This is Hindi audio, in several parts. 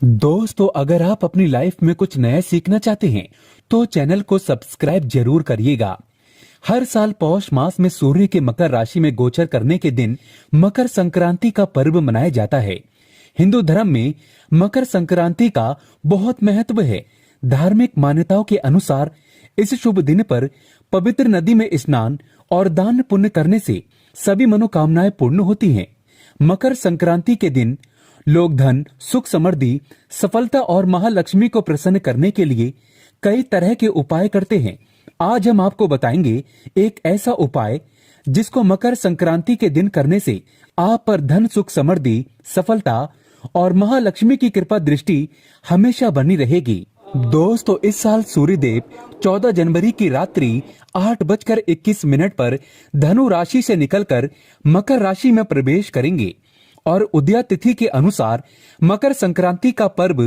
दोस्तों, अगर आप अपनी लाइफ में कुछ नया सीखना चाहते हैं तो चैनल को सब्सक्राइब जरूर करिएगा। हर साल पौष मास में सूर्य के मकर राशि में गोचर करने के दिन मकर संक्रांति का पर्व मनाया जाता है। हिंदू धर्म में मकर संक्रांति का बहुत महत्व है। धार्मिक मान्यताओं के अनुसार इस शुभ दिन पर पवित्र नदी में स्नान और दान पुण्य करने से सभी मनोकामनाएं पूर्ण होती हैं। मकर संक्रांति के दिन लोग धन, सुख, समृद्धि, सफलता और महालक्ष्मी को प्रसन्न करने के लिए कई तरह के उपाय करते हैं। आज हम आपको बताएंगे एक ऐसा उपाय जिसको मकर संक्रांति के दिन करने से आप पर धन, सुख, समृद्धि, सफलता और महालक्ष्मी की कृपा दृष्टि हमेशा बनी रहेगी। दोस्तों, इस साल सूर्यदेव 14 जनवरी की रात्रि 8:21 पर धनु राशि से निकलकर मकर राशि में प्रवेश करेंगे और उदया तिथि के अनुसार मकर संक्रांति का पर्व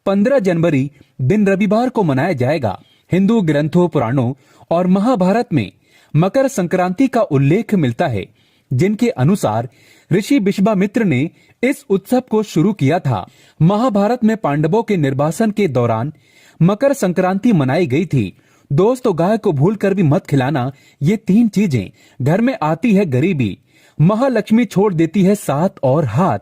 15 जनवरी दिन रविवार को मनाया जाएगा। हिंदू ग्रंथों, पुराणों और महाभारत में मकर संक्रांति का उल्लेख मिलता है, जिनके अनुसार ऋषि विश्वामित्र ने इस उत्सव को शुरू किया था। महाभारत में पांडवों के निर्वासन के दौरान मकर संक्रांति मनाई गई थी। दोस्तों, गाय को भूलकर भी मत खिलाना। ये 3 चीजें घर में आती है गरीबी, महालक्ष्मी छोड़ देती है साथ और हाथ।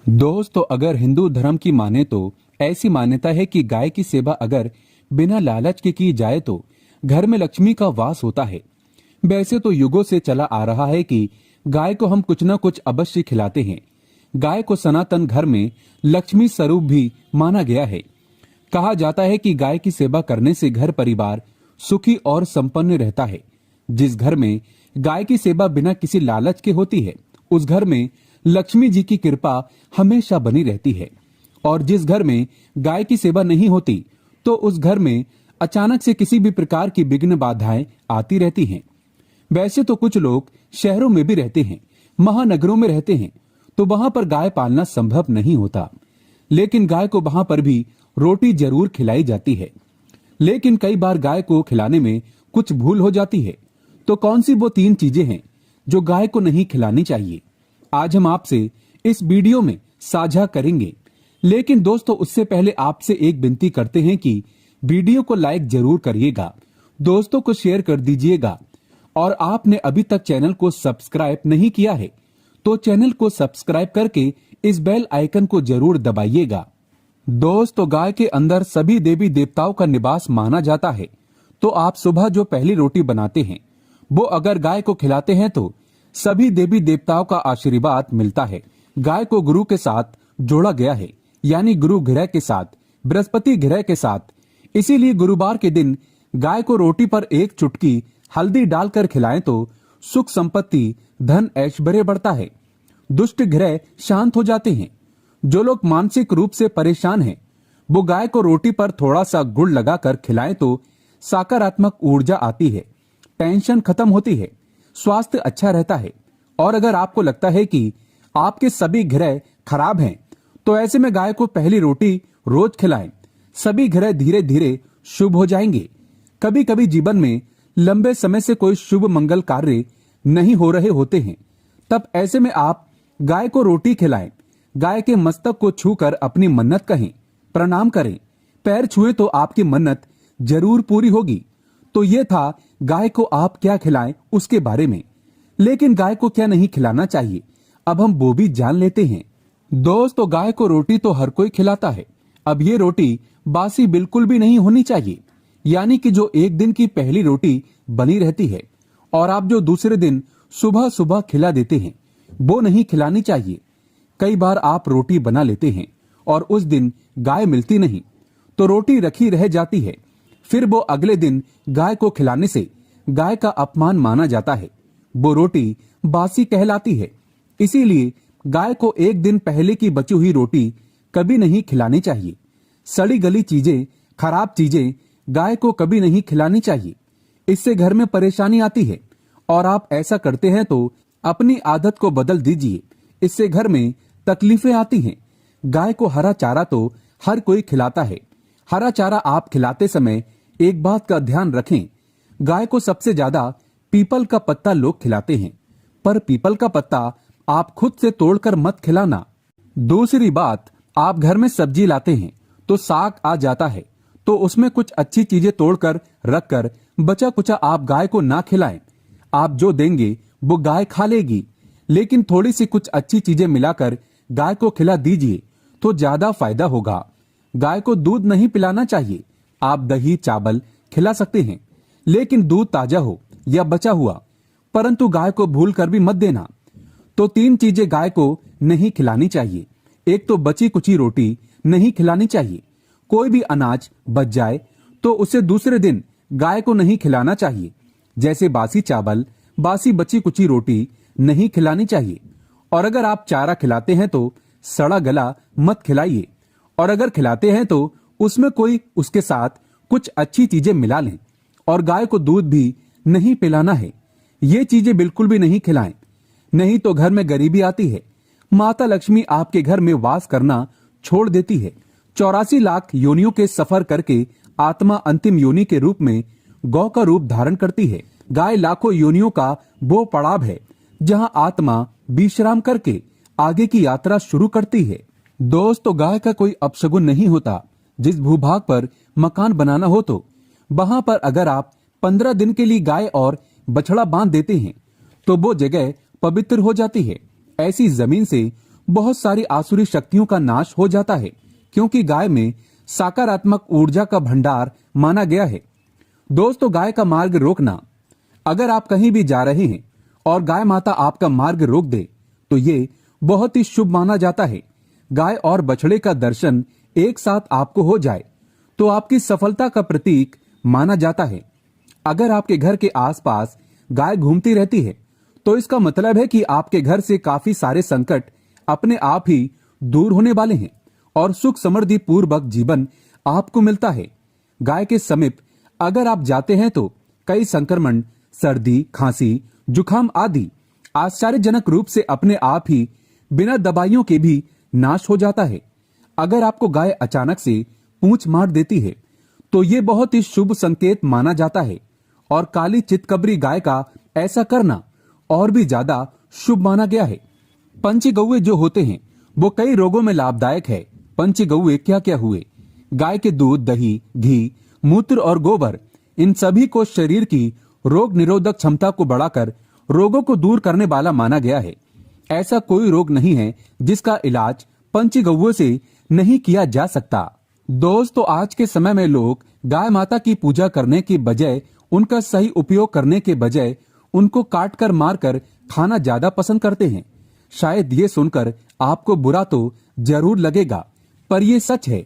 दोस्तों, अगर हिंदू धर्म की माने तो ऐसी मान्यता है कि गाय की सेवा अगर बिना लालच के की जाए तो घर में लक्ष्मी का वास होता है। वैसे तो युगों से चला आ रहा है कि गाय को हम कुछ न कुछ अवश्य खिलाते हैं। गाय को सनातन घर में लक्ष्मी स्वरूप भी माना गया है। कहा जाता है कि गाय की सेवा करने से घर परिवार सुखी और संपन्न रहता है। जिस घर में गाय की सेवा बिना किसी लालच के होती है, उस घर में लक्ष्मी जी की कृपा हमेशा बनी रहती है। और जिस घर में गाय की सेवा नहीं होती तो उस घर में अचानक से किसी भी प्रकार की विघ्न बाधाएं आती रहती हैं। वैसे तो कुछ लोग शहरों में भी रहते हैं, महानगरों में रहते हैं, तो वहां पर गाय पालना संभव नहीं होता, लेकिन गाय को वहां पर भी रोटी जरूर खिलाई जाती है। लेकिन कई बार गाय को खिलाने में कुछ भूल हो जाती है। तो कौन सी वो 3 चीजें हैं जो गाय को नहीं खिलानी चाहिए, आज हम आपसे इस वीडियो में साझा करेंगे। लेकिन दोस्तों, उससे पहले आपसे एक विनती करते हैं कि वीडियो को लाइक जरूर करिएगा, दोस्तों को शेयर कर दीजिएगा, और आपने अभी तक चैनल को सब्सक्राइब नहीं किया है तो चैनल को सब्सक्राइब करके इस बेल आइकन को जरूर दबाइएगा। दोस्तों, गाय के अंदर सभी देवी देवताओं का निवास माना जाता है। तो आप सुबह जो पहली रोटी बनाते हैं वो अगर गाय को खिलाते हैं तो सभी देवी देवताओं का आशीर्वाद मिलता है। गाय को गुरु के साथ जोड़ा गया है, यानी गुरु ग्रह के साथ, बृहस्पति ग्रह के साथ। इसीलिए गुरुवार के दिन गाय को रोटी पर एक चुटकी हल्दी डालकर खिलाएं तो सुख, संपत्ति, धन, ऐश्वर्य बढ़ता है। दुष्ट ग्रह शांत हो जाते हैं। जो लोग मानसिक रूप से परेशान हैं वो गाय को रोटी पर थोड़ा सा गुड़ लगाकर खिलाएं तो सकारात्मक ऊर्जा आती है, टेंशन खत्म होती है, स्वास्थ्य अच्छा रहता है। और अगर आपको लगता है कि आपके सभी ग्रह खराब हैं तो ऐसे में गाय को पहली रोटी रोज खिलाएं। सभी ग्रह धीरे धीरे शुभ हो जाएंगे। कभी कभी जीवन में लंबे समय से कोई शुभ मंगल कार्य नहीं हो रहे होते हैं, तब ऐसे में आप गाय को रोटी खिलाएं। गाय के मस्तक को छूकर अपनी मन्नत कहें, प्रणाम करें। पैर छुए तो आपकी मन्नत जरूर पूरी होगी। तो ये था गाय को आप क्या खिलाएं उसके बारे में। लेकिन गाय को क्या नहीं खिलाना चाहिए, अब हम वो भी जान लेते हैं। दोस्तों, गाय को रोटी तो हर कोई खिलाता है। अब ये रोटी बासी बिल्कुल भी नहीं होनी चाहिए, यानी कि जो एक दिन की पहली रोटी बनी रहती है और आप जो दूसरे दिन सुबह सुबह खिला देते हैं वो नहीं खिलानी चाहिए। कई बार आप रोटी बना लेते हैं और उस दिन गाय मिलती नहीं तो रोटी रखी रह जाती है। फिर वो अगले दिन गाय को खिलाने से गाय का अपमान माना जाता है, वो रोटी बासी कहलाती है। इसीलिए गाय को एक दिन पहले की बची हुई रोटी कभी नहीं खिलानी चाहिए। सड़ी गली चीजें, खराब चीजें गाय को कभी नहीं खिलानी चाहिए। इससे घर में परेशानी आती है और आप ऐसा करते हैं तो अपनी आदत को बदल दीजिए, इससे घर में तकलीफें आती हैं। गाय को हरा चारा तो हर कोई खिलाता है। हरा चारा आप खिलाते समय एक बात का ध्यान रखें, गाय को सबसे ज्यादा पीपल का पत्ता लोग खिलाते हैं, पर पीपल का पत्ता आप खुद से तोड़कर मत खिलाना। दूसरी बात, आप घर में सब्जी लाते हैं तो साग आ जाता है, तो उसमें कुछ अच्छी चीजें तोड़कर रखकर बचा कुचा आप गाय को ना खिलाएं। आप जो देंगे वो गाय खा लेगी, लेकिन थोड़ी सी कुछ अच्छी चीजें मिलाकर गाय को खिला दीजिए तो ज्यादा फायदा होगा। गाय को दूध नहीं पिलाना चाहिए। आप दही चावल खिला सकते हैं, लेकिन दूध ताजा हो या बचा हुआ, परंतु गाय को भूल कर भी मत देना। तो 3 चीजें गाय को नहीं खिलानी चाहिए। एक तो बची कुची रोटी नहीं खिलानी चाहिए। कोई भी अनाज बच जाए तो उसे दूसरे दिन गाय को नहीं खिलाना चाहिए। जैसे बासी चावल, बासी बची कुची रोटी नहीं खिलानी चाहिए। और अगर आप चारा खिलाते हैं तो सड़ा गला मत खिलाइए। और अगर खिलाते हैं तो उसमें कोई उसके साथ कुछ अच्छी चीजें मिला लें। और गाय को दूध भी नहीं पिलाना है। ये चीजें बिल्कुल भी नहीं खिलाएं, नहीं तो घर में गरीबी आती है। माता लक्ष्मी आपके घर में वास करना छोड़ देती है। 84 लाख योनियों के सफर करके आत्मा अंतिम योनि के रूप में गौ का रूप धारण करती है। गाय लाखों योनियों का वो पड़ाव है जहां आत्मा विश्राम करके आगे की यात्रा शुरू करती है। दोस्तों, गाय का कोई अपशगुन नहीं होता। जिस भूभाग पर मकान बनाना हो तो वहां पर अगर आप 15 दिन के लिए गाय और बछड़ा बांध देते हैं तो वो जगह पवित्र हो जाती है। ऐसी जमीन से बहुत सारी आसुरी शक्तियों का नाश हो जाता है, क्योंकि गाय में सकारात्मक ऊर्जा का भंडार माना गया है। दोस्तों, गाय का मार्ग रोकना। अगर आप कहीं भी जा रहे हैं और गाय माता आपका मार्ग रोक दे तो ये बहुत ही शुभ माना जाता है। गाय और बछड़े का दर्शन एक साथ आपको हो जाए तो आपकी सफलता का प्रतीक माना जाता है। अगर आपके घर के आसपास गाय घूमती रहती है तो इसका मतलब है कि आपके घर से काफी सारे संकट अपने आप ही दूर होने वाले हैं और सुख समृद्धि पूर्वक जीवन आपको मिलता है। गाय के समीप अगर आप जाते हैं तो कई संक्रमण, सर्दी, खांसी, जुकाम आदि आश्चर्यजनक रूप से अपने आप ही बिना दवाइयों के भी नाश हो जाता है। अगर आपको गाय अचानक से पूंछ मार देती है तो ये बहुत ही शुभ संकेत माना जाता है। और काली चितकबरी गाय का ऐसा करना और भी ज्यादा शुभ माना गया है। पंची गौए जो होते हैं वो कई रोगों में लाभदायक है। पंची गौए क्या क्या हुए? गाय के दूध, दही, घी, मूत्र और गोबर, इन सभी को शरीर की रोग निरोधक क्षमता को बढ़ाकर रोगों को दूर करने वाला माना गया है। ऐसा कोई रोग नहीं है जिसका इलाज पंची गौओं से नहीं किया जा सकता। दोस्तों, आज के समय में लोग गाय माता की पूजा करने की बजाय, उनका सही उपयोग करने के बजाय उनको काट कर मार कर खाना ज्यादा पसंद करते हैं। शायद ये सुनकर आपको बुरा तो जरूर लगेगा, पर ये सच है।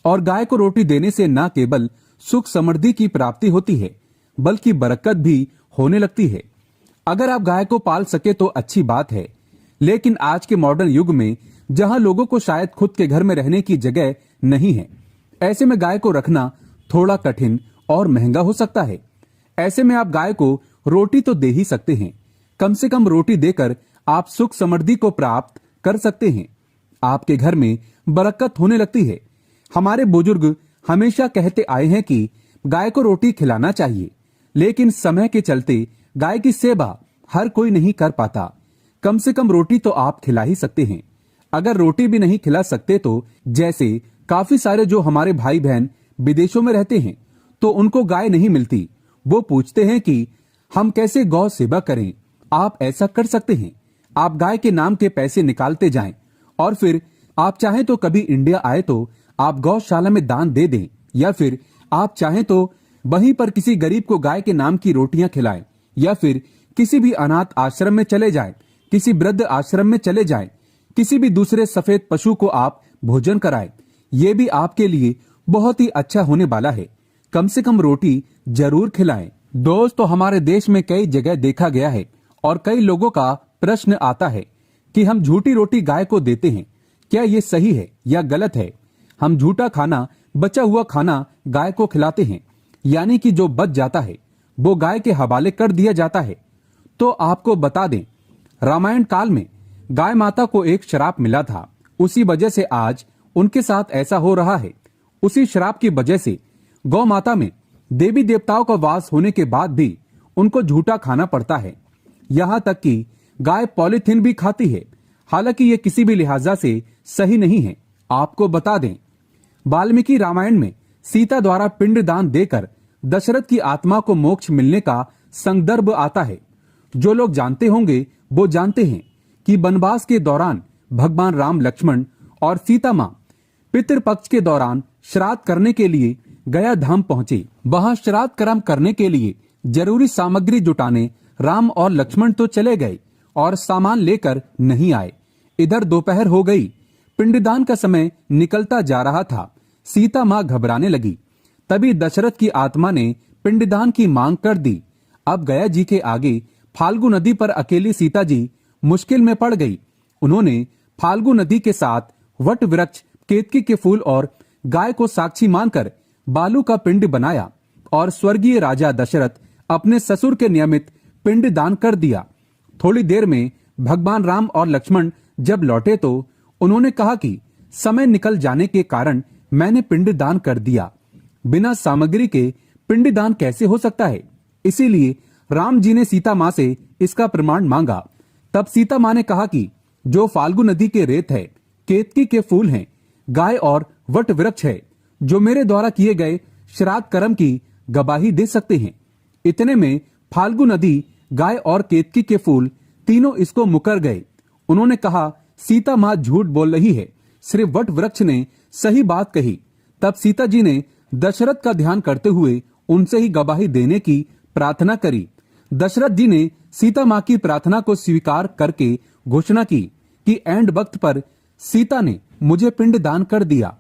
और गाय को रोटी देने से न केवल सुख समृद्धि की प्राप्ति होती है बल्कि बरकत भी होने लगती है। अगर आप गाय को पाल सके तो अच्छी बात है, लेकिन आज के मॉडर्न युग में जहां लोगों को शायद खुद के घर में रहने की जगह नहीं है, ऐसे में गाय को रखना थोड़ा कठिन और महंगा हो सकता है। ऐसे में आप गाय को रोटी तो दे ही सकते हैं। कम से कम रोटी देकर आप सुख समृद्धि को प्राप्त कर सकते हैं। आपके घर में बरकत होने लगती है। हमारे बुजुर्ग हमेशा कहते आए हैं कि गाय को रोटी खिलाना चाहिए, लेकिन समय के चलते गाय की सेवा हर कोई नहीं कर पाता। कम से कम रोटी तो आप खिला ही सकते हैं। अगर रोटी भी नहीं खिला सकते तो जैसे काफी सारे जो हमारे भाई बहन विदेशों में रहते हैं तो उनको गाय नहीं मिलती। वो पूछते हैं कि हम कैसे गौ सेवा करें। आप ऐसा कर सकते हैं। आप गाय के नाम के पैसे निकालते जाएं और फिर आप चाहें तो कभी इंडिया आए तो आप गौशाला में दान दे दें, या फिर आप चाहें तो वहीं पर किसी गरीब को गाय के नाम की रोटियां खिलाएं, या फिर किसी भी अनाथ आश्रम में चले जाएं, किसी वृद्ध आश्रम में चले जाएं, किसी भी दूसरे सफेद पशु को आप भोजन कराएं। ये भी आपके लिए बहुत ही अच्छा होने वाला है। कम से कम रोटी जरूर खिलाएं। दोस्तों, हमारे देश में कई जगह देखा गया है और कई लोगों का प्रश्न आता है कि हम झूठी रोटी गाय को देते हैं, क्या ये सही है या गलत है? हम झूठा खाना, बचा हुआ खाना गाय को खिलाते हैं, यानी कि जो बच जाता है वो गाय के हवाले कर दिया जाता है। तो आपको बता दें, रामायण काल में गाय माता को एक श्राप मिला था। उसी वजह से आज उनके साथ ऐसा हो रहा है। उसी श्राप की वजह से गौ माता में देवी देवताओं का वास होने के बाद भी उनको झूठा खाना पड़ता है। यहाँ तक कि गाय पॉलीथीन भी खाती है। हालांकि ये किसी भी लिहाजा से सही नहीं है। आपको बता दें, वाल्मीकि रामायण में सीता द्वारा पिंडदान देकर दशरथ की आत्मा को मोक्ष मिलने का संदर्भ आता है। जो लोग जानते होंगे वो जानते हैं कि वनवास के दौरान भगवान राम, लक्ष्मण और सीता माँ पितृपक्ष के दौरान श्राद्ध करने के लिए गया धाम पहुंचे। वहां श्राद्ध कर्म करने के लिए जरूरी सामग्री जुटाने राम और लक्ष्मण तो चले गए और सामान लेकर नहीं आए। इधर दोपहर हो गई, पिंडदान का समय निकलता जा रहा था। सीता माँ घबराने लगी। तभी दशरथ की आत्मा ने पिंडदान की मांग कर दी। अब गया जी के आगे फाल्गु नदी पर अकेली सीता जी मुश्किल में पड़ गई। उन्होंने फाल्गु नदी के साथ वट वृक्ष, केतकी के फूल और गाय को साक्षी मानकर बालू का पिंड बनाया और स्वर्गीय राजा दशरथ अपने ससुर के नियमित पिंड दान कर दिया। थोड़ी देर में भगवान राम और लक्ष्मण जब लौटे तो उन्होंने कहा कि समय निकल जाने के कारण मैंने पिंड दान कर दिया। बिना सामग्री के पिंड दान कैसे हो सकता है? इसीलिए राम जी ने सीता माँ से इसका प्रमाण मांगा। तब सीता माँ ने कहा कि जो फाल्गु नदी के रेत है, केतकी के फूल हैं, गाय और वट वृक्ष है, जो मेरे द्वारा किए गए श्राद्ध कर्म की गवाही दे सकते हैं। इतने में फाल्गु नदी, गाय और केतकी के फूल तीनों इसको मुकर गए। उन्होंने कहा, सीता माँ झूठ बोल रही है, सिर्फ वट वृक्ष ने सही बात कही। तब सीता जी ने दशरथ का ध्यान करते हुए उनसे ही गवाही देने की प्रार्थना करी। दशरथ जी ने सीता माँ की प्रार्थना को स्वीकार करके घोषणा की कि एंड वक्त पर सीता ने मुझे पिंड दान कर दिया।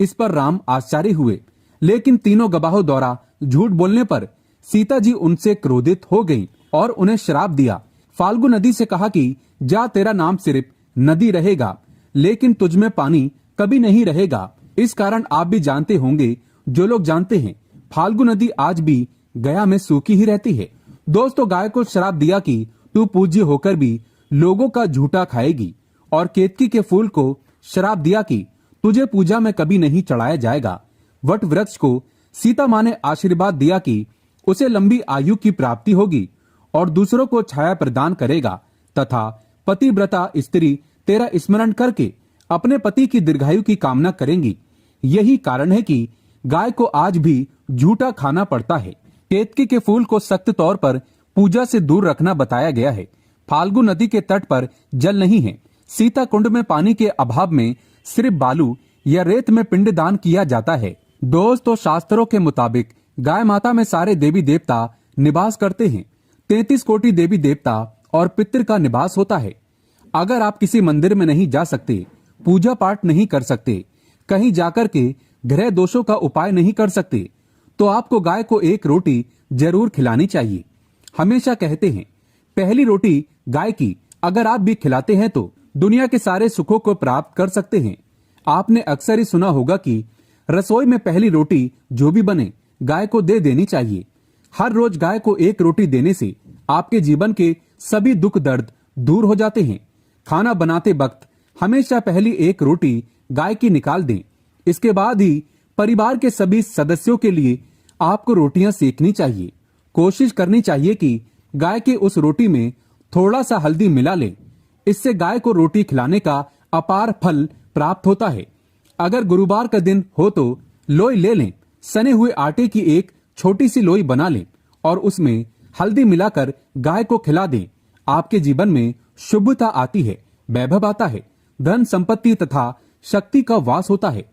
इस पर राम आश्चर्य हुए, लेकिन तीनों गवाहों द्वारा झूठ बोलने पर सीता जी उनसे क्रोधित हो गईं और उन्हें श्राप दिया। फाल्गु नदी से कहा कि जा, तेरा नाम सिर्फ नदी रहेगा, लेकिन तुझ में पानी कभी नहीं रहेगा। इस कारण आप भी जानते होंगे, जो लोग जानते हैं, फाल्गु नदी आज भी गया में सूखी ही रहती है। दोस्तों, गाय को श्राप दिया कि तू पूज्य होकर भी लोगों का झूठा खाएगी, और केतकी के फूल को श्राप दिया कि तुझे पूजा में कभी नहीं चढ़ाया जाएगा। वट वृक्ष को सीता माँ ने आशीर्वाद दिया कि उसे लंबी आयु की प्राप्ति होगी और दूसरों को छाया प्रदान करेगा, तथा पतिव्रता स्त्री तेरा स्मरण करके अपने पति की दीर्घायु की कामना करेंगी। यही कारण है कि गाय को आज भी झूठा खाना पड़ता है। केतकी के फूल को सख्त तौर पर पूजा से दूर रखना बताया गया है। फाल्गु नदी के तट पर जल नहीं है। सीता कुंड में पानी के अभाव में सिर्फ बालू या रेत में पिंड दान किया जाता है। दोस्तों, शास्त्रों के मुताबिक गाय माता में सारे देवी देवता निवास करते हैं। 33 कोटि देवी देवता और पितृ का निवास होता है। अगर आप किसी मंदिर में नहीं जा सकते, पूजा पाठ नहीं कर सकते, कहीं जाकर के ग्रह दोषों का उपाय नहीं कर सकते, तो आपको गाय को एक रोटी जरूर खिलानी चाहिए। हमेशा कहते हैं, पहली रोटी गाय की अगर आप भी खिलाते हैं तो दुनिया के सारे सुखों को प्राप्त कर सकते हैं। आपने अक्सर ही सुना होगा कि रसोई में पहली रोटी जो भी बने गाय को दे देनी चाहिए। हर रोज गाय को एक रोटी देने से आपके जीवन के सभी दुख दर्द दूर हो जाते हैं। खाना बनाते वक्त हमेशा पहली एक रोटी गाय की निकाल दें। इसके बाद ही परिवार के सभी सदस्यों के लिए आपको रोटियां सेकनी चाहिए। कोशिश करनी चाहिए कि गाय की उस रोटी में थोड़ा सा हल्दी मिला लें। इससे गाय को रोटी खिलाने का अपार फल प्राप्त होता है। अगर गुरुवार का दिन हो तो लोई ले लें, सने हुए आटे की एक छोटी सी लोई बना लें और उसमें हल्दी मिलाकर गाय को खिला दें। आपके जीवन में शुभता आती है, वैभव आता है, धन संपत्ति तथा शक्ति का वास होता है।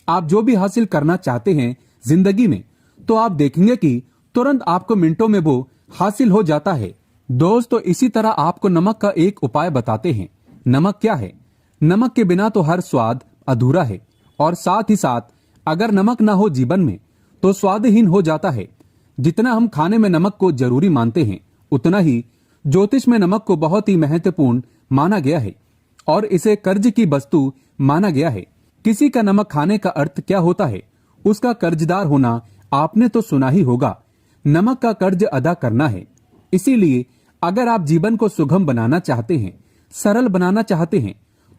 आप जो भी हासिल करना चाहते हैं जिंदगी में, तो आप देखेंगे कि तुरंत आपको मिनटों में वो हासिल हो जाता है। दोस्तों, इसी तरह आपको नमक का एक उपाय बताते हैं। नमक क्या है? नमक के बिना तो हर स्वाद अधूरा है, और साथ ही साथ अगर नमक ना हो जीवन में तो स्वादहीन हो जाता है। जितना हम खाने में नमक को जरूरी मानते हैं, उतना ही ज्योतिष में नमक को बहुत ही महत्वपूर्ण माना गया है और इसे कर्ज की वस्तु माना गया है। किसी का नमक खाने का अर्थ क्या होता है? उसका कर्जदार होना आपने तो सुना ही होगा। नमक का कर्ज अदा करना है। इसीलिए अगर आप जीवन को सुगम बनाना चाहते हैं, सरल बनाना चाहते हैं,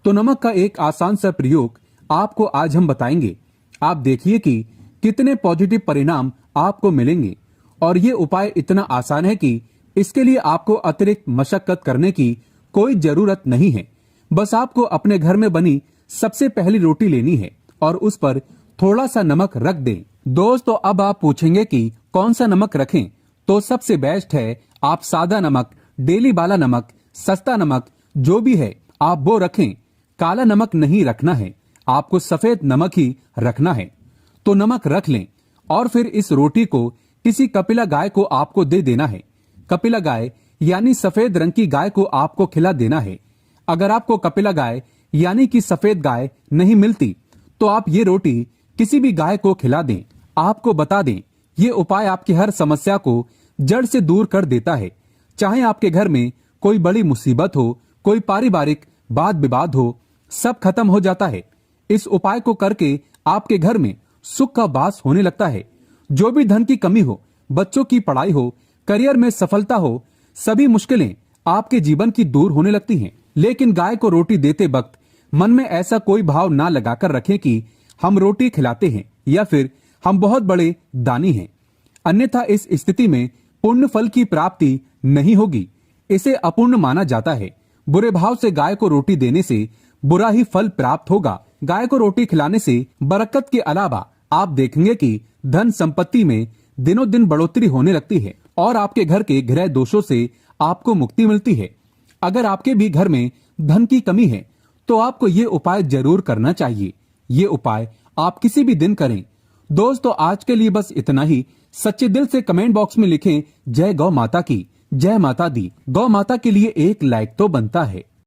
तो नमक का एक आसान सा प्रयोग आपको आज हम बताएंगे। आप देखिए कि कितने पॉजिटिव परिणाम आपको मिलेंगे। और ये उपाय इतना आसान है कि इसके लिए आपको अतिरिक्त मशक्कत करने की कोई जरूरत नहीं है। बस आपको अपने घर में बनी सबसे पहली रोटी लेनी है और उस पर थोड़ा सा नमक रख दें। दोस्तों अब आप पूछेंगे कि कौन सा नमक रखें, तो सबसे बेस्ट है आप सादा नमक, डेली वाला नमक, सस्ता नमक जो भी है आप वो रखें। काला नमक नहीं रखना है, आपको सफेद नमक ही रखना है। तो नमक रख लें और फिर इस रोटी को किसी कपिला गाय को आपको दे देना है। कपिला गाय यानी सफेद रंग की गाय को आपको खिला देना है। अगर आपको कपिला गाय यानी कि सफेद गाय नहीं मिलती तो आप ये रोटी किसी भी गाय को खिला दें। आपको बता दें, ये उपाय आपकी हर समस्या को जड़ से दूर कर देता है। चाहे आपके घर में कोई बड़ी मुसीबत हो, कोई पारिवारिक वाद विवाद हो, सब खत्म हो जाता है। इस उपाय को करके आपके घर में सुख का वास होने लगता है। जो भी धन की कमी हो, बच्चों की पढ़ाई हो, करियर में सफलता हो, सभी मुश्किलें आपके जीवन की दूर होने लगती हैं। लेकिन गाय को रोटी देते वक्त मन में ऐसा कोई भाव ना लगाकर रखें कि हम रोटी खिलाते हैं या फिर हम बहुत बड़े दानी हैं। अन्यथा इस स्थिति में पुण्य फल की प्राप्ति नहीं होगी। इसे अपूर्ण माना जाता है। बुरे भाव से गाय को रोटी देने से बुरा ही फल प्राप्त होगा। गाय को रोटी खिलाने से बरकत के अलावा आप देखेंगे कि धन संपत्ति में दिनों दिन बढ़ोतरी होने लगती है और आपके घर के गृह दोषों से आपको मुक्ति मिलती है। अगर आपके भी घर में धन की कमी है तो आपको ये उपाय जरूर करना चाहिए। ये उपाय आप किसी भी दिन करें। दोस्तों आज के लिए बस इतना ही। सच्चे दिल से कमेंट बॉक्स में लिखें जय गौ माता की, जय माता दी। गौ माता के लिए एक लाइक तो बनता है।